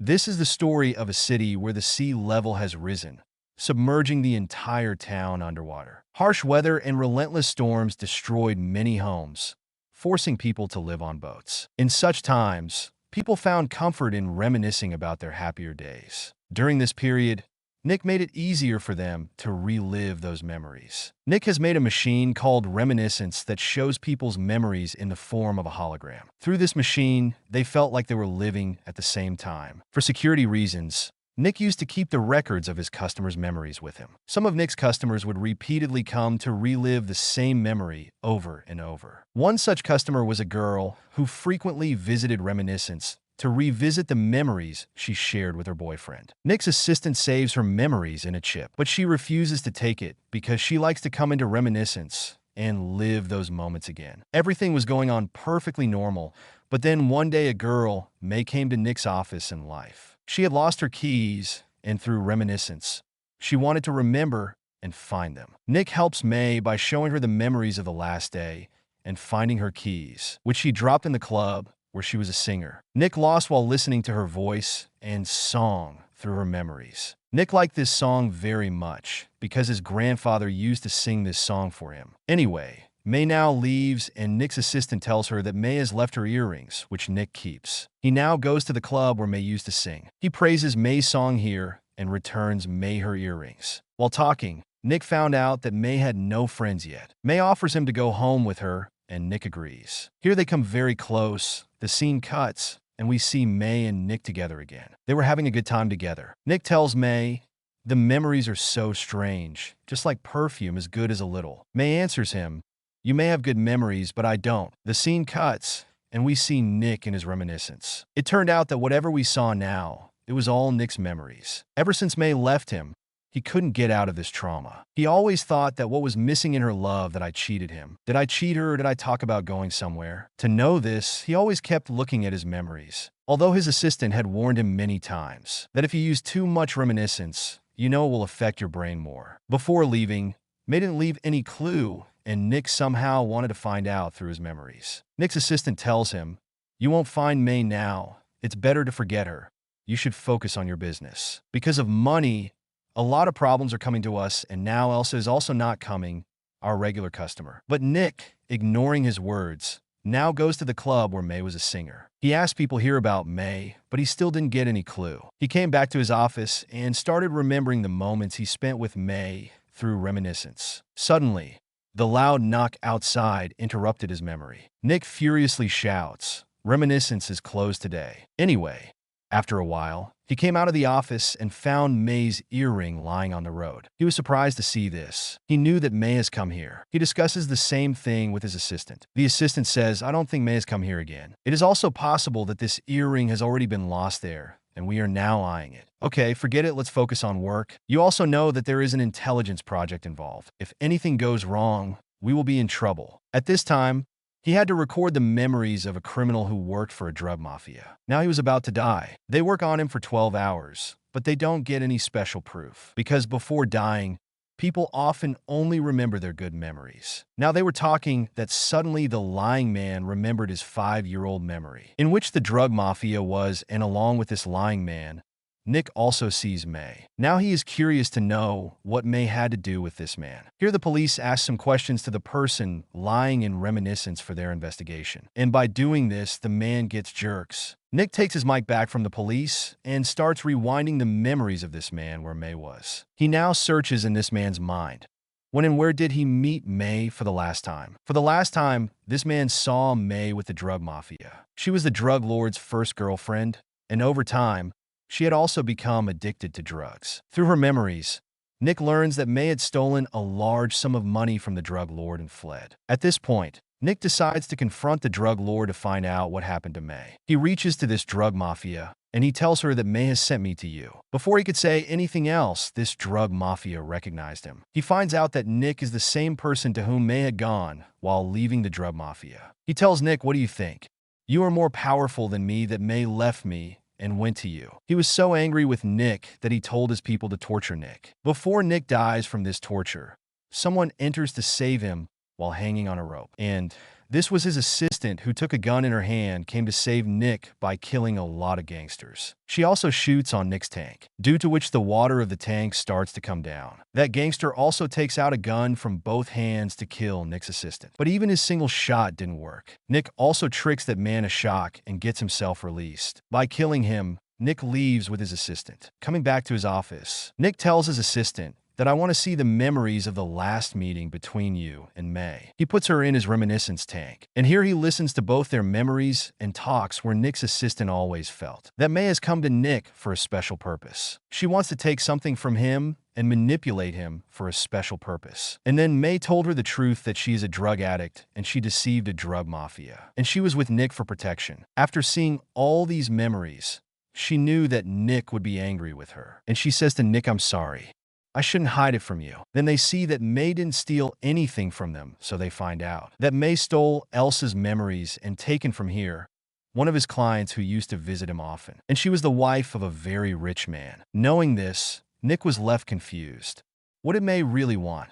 This is the story of a city where the sea level has risen, submerging the entire town underwater. Harsh weather and relentless storms destroyed many homes, forcing people to live on boats. In such times, people found comfort in reminiscing about their happier days. During this period, Nick made it easier for them to relive those memories. Nick has made a machine called Reminiscence that shows people's memories in the form of a hologram. Through this machine, they felt like they were living at the same time. For security reasons, Nick used to keep the records of his customers' memories with him. Some of Nick's customers would repeatedly come to relive the same memory over and over. One such customer was a girl who frequently visited Reminiscence to revisit the memories she shared with her boyfriend. Nick's assistant saves her memories in a chip, but she refuses to take it because she likes to come into Reminiscence and live those moments again. Everything was going on perfectly normal, but then one day a girl, May, came to Nick's office in life. She had lost her keys, and through Reminiscence, she wanted to remember and find them. Nick helps May by showing her the memories of the last day and finding her keys, which she dropped in the club where she was a singer. Nick lost while listening to her voice and song through her memories. Nick liked this song very much because his grandfather used to sing this song for him. Anyway, May now leaves, and Nick's assistant tells her that May has left her earrings, which Nick keeps. He now goes to the club where May used to sing. He praises May's song here and returns May her earrings. While talking, Nick found out that May had no friends yet. May offers him to go home with her, and Nick agrees. Here they come very close. The scene cuts, and we see May and Nick together again. They were having a good time together. Nick tells May, "The memories are so strange, just like perfume as good as a little." May answers him, "You may have good memories, but I don't." The scene cuts, and we see Nick in his reminiscence. It turned out that whatever we saw now, it was all Nick's memories. Ever since May left him, he couldn't get out of this trauma. He always thought that what was missing in her love, that I cheated him. Did I cheat her, or did I talk about going somewhere? To know this, he always kept looking at his memories. Although his assistant had warned him many times that if you use too much reminiscence, you know it will affect your brain more. Before leaving, May didn't leave any clue, and Nick somehow wanted to find out through his memories. Nick's assistant tells him, "You won't find May now. It's better to forget her. You should focus on your business." Because of money, a lot of problems are coming to us, and now Elsa is also not coming, our regular customer. But Nick, ignoring his words, now goes to the club where May was a singer. He asked people here about May, but he still didn't get any clue. He came back to his office and started remembering the moments he spent with May through reminiscence. Suddenly, the loud knock outside interrupted his memory. Nick furiously shouts, "Reminiscence is closed today." Anyway, after a while, he came out of the office and found May's earring lying on the road. He was surprised to see this. He knew that May has come here. He discusses the same thing with his assistant. The assistant says, "I don't think May has come here again. It is also possible that this earring has already been lost there, and we are now eyeing it." "Okay, forget it. Let's focus on work. You also know that there is an intelligence project involved. If anything goes wrong, we will be in trouble." At this time, he had to record the memories of a criminal who worked for a drug mafia. Now he was about to die. They work on him for 12 hours, but they don't get any special proof. Because before dying, people often only remember their good memories. Now they were talking that suddenly the lying man remembered his 5-year-old memory, in which the drug mafia was, and along with this lying man, Nick also sees May. Now he is curious to know what May had to do with this man. Here the police ask some questions to the person lying in reminiscence for their investigation. And by doing this, the man gets jerks. Nick takes his mic back from the police and starts rewinding the memories of this man where May was. He now searches in this man's mind. When and where did he meet May for the last time? For the last time, this man saw May with the drug mafia. She was the drug lord's first girlfriend, and over time, she had also become addicted to drugs. Through her memories, Nick learns that May had stolen a large sum of money from the drug lord and fled. At this point, Nick decides to confront the drug lord to find out what happened to May. He reaches to this drug mafia, and he tells her that May has sent me to you. Before he could say anything else, this drug mafia recognized him. He finds out that Nick is the same person to whom May had gone while leaving the drug mafia. He tells Nick, "What do you think? You are more powerful than me, that May left me and went to you." He was so angry with Nick that he told his people to torture Nick. Before Nick dies from this torture, someone enters to save him while hanging on a rope. And This was his assistant who took a gun in her hand, came to save Nick by killing a lot of gangsters. She also shoots on Nick's tank, due to which the water of the tank starts to come down. That gangster also takes out a gun from both hands to kill Nick's assistant. But even his single shot didn't work. Nick also tricks that man a shock and gets himself released. By killing him, Nick leaves with his assistant. Coming back to his office, Nick tells his assistant that I want to see the memories of the last meeting between you and May. He puts her in his reminiscence tank, and here he listens to both their memories and talks where Nick's assistant always felt that May has come to Nick for a special purpose. She wants to take something from him and manipulate him for a special purpose. And then May told her the truth that she is a drug addict and she deceived a drug mafia. And she was with Nick for protection. After seeing all these memories, she knew that Nick would be angry with her. And she says to Nick, I'm sorry. I shouldn't hide it from you. Then they see that May didn't steal anything from them, so they find out that May stole Elsa's memories and taken from here one of his clients who used to visit him often. And she was the wife of a very rich man. Knowing this, Nick was left confused. What did May really want?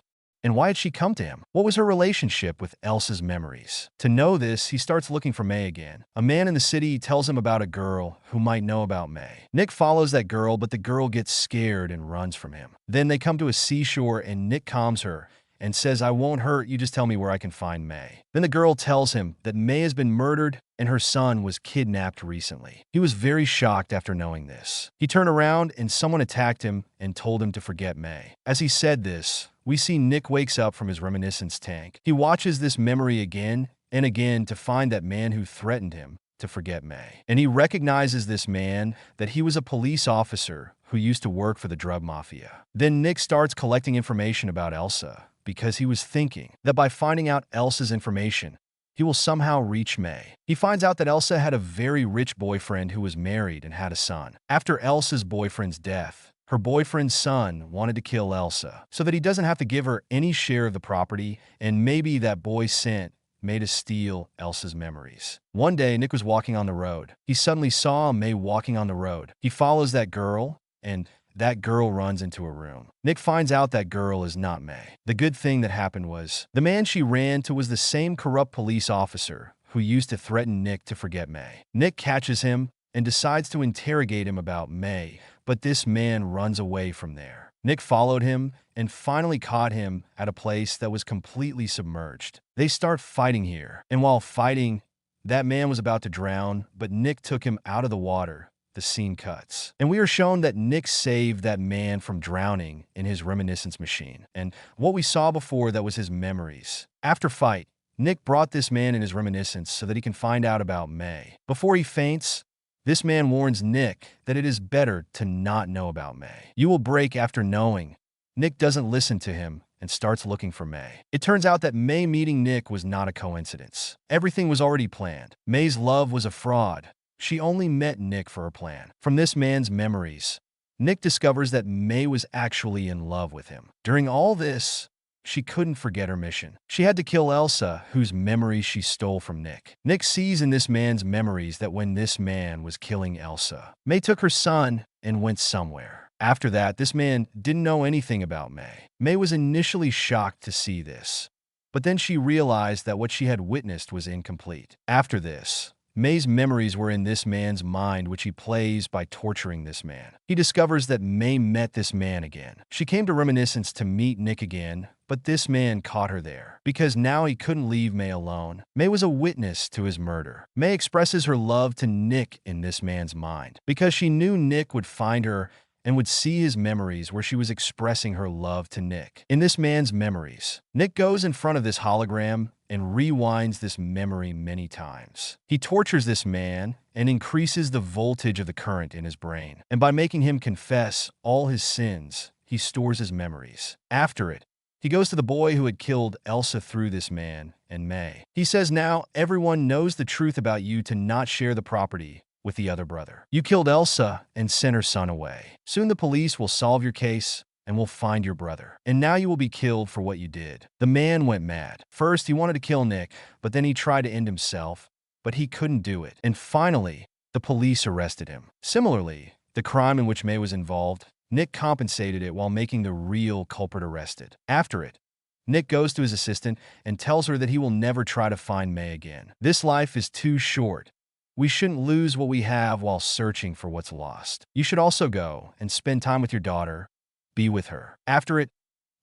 And why had she come to him? What was her relationship with Elsa's memories? To know this, he starts looking for May again. A man in the city tells him about a girl who might know about May. Nick follows that girl, but the girl gets scared and runs from him. Then they come to a seashore and Nick calms her and says, I won't hurt you, just tell me where I can find May. Then the girl tells him that May has been murdered and her son was kidnapped recently. He was very shocked after knowing this. He turned around and someone attacked him and told him to forget May. As he said this, we see Nick wakes up from his reminiscence tank. He watches this memory again and again to find that man who threatened him to forget May. And he recognizes this man, that he was a police officer who used to work for the drug mafia. Then Nick starts collecting information about Elsa because he was thinking that by finding out Elsa's information, he will somehow reach May. He finds out that Elsa had a very rich boyfriend who was married and had a son. After Elsa's boyfriend's death, her boyfriend's son wanted to kill Elsa so that he doesn't have to give her any share of the property, and maybe that boy sent May to steal Elsa's memories. One day, Nick was walking on the road. He suddenly saw May walking on the road. He follows that girl, and that girl runs into a room. Nick finds out that girl is not May. The good thing that happened was, the man she ran to was the same corrupt police officer who used to threaten Nick to forget May. Nick catches him and decides to interrogate him about May, but this man runs away from there. Nick followed him and finally caught him at a place that was completely submerged. They start fighting here, and while fighting, that man was about to drown, but Nick took him out of the water. The scene cuts, and we are shown that Nick saved that man from drowning in his reminiscence machine, and what we saw before, that was his memories. After fight, Nick brought this man in his reminiscence so that he can find out about May. Before he faints, this man warns Nick that it is better to not know about May. You will break after knowing. Nick doesn't listen to him and starts looking for May. It turns out that May meeting Nick was not a coincidence. Everything was already planned. May's love was a fraud. She only met Nick for her plan. From this man's memories, Nick discovers that May was actually in love with him. During all this, she couldn't forget her mission. She had to kill Elsa, whose memories she stole from Nick. Nick sees in this man's memories that when this man was killing Elsa, May took her son and went somewhere. After that, this man didn't know anything about May. May was initially shocked to see this, but then she realized that what she had witnessed was incomplete. After this, May's memories were in this man's mind, which he plays by torturing this man. He discovers that May met this man again. She came to Reminiscence to meet Nick again, but this man caught her there because now he couldn't leave May alone. May was a witness to his murder. May expresses her love to Nick in this man's mind because she knew Nick would find her and would see his memories where she was expressing her love to Nick. In this man's memories, Nick goes in front of this hologram and rewinds this memory many times. He tortures this man and increases the voltage of the current in his brain. And by making him confess all his sins, he stores his memories. After it, he goes to the boy who had killed Elsa through this man and May. He says, now everyone knows the truth about you to not share the property with the other brother. You killed Elsa and sent her son away. Soon the police will solve your case and will find your brother. And now you will be killed for what you did. The man went mad. First, he wanted to kill Nick, but then he tried to end himself, but he couldn't do it. And finally, the police arrested him. Similarly, the crime in which May was involved, Nick compensated it while making the real culprit arrested. After it, Nick goes to his assistant and tells her that he will never try to find May again. This life is too short. We shouldn't lose what we have while searching for what's lost. You should also go and spend time with your daughter, be with her. After it,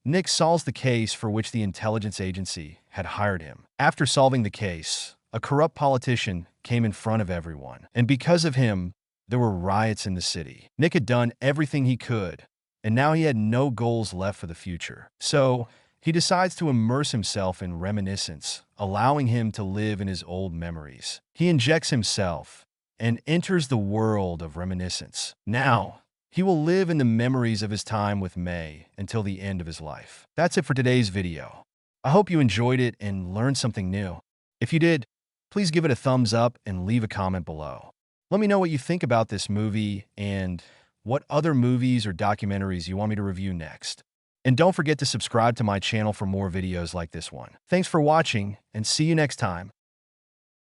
Nick solves the case for which the intelligence agency had hired him. After solving the case, a corrupt politician came in front of everyone, and because of him, there were riots in the city. Nick had done everything he could, and now he had no goals left for the future. So, he decides to immerse himself in Reminiscence, allowing him to live in his old memories. He injects himself and enters the world of Reminiscence. Now, he will live in the memories of his time with May until the end of his life. That's it for today's video. I hope you enjoyed it and learned something new. If you did, please give it a thumbs up and leave a comment below. Let me know what you think about this movie and what other movies or documentaries you want me to review next. And don't forget to subscribe to my channel for more videos like this one. Thanks for watching, and see you next time.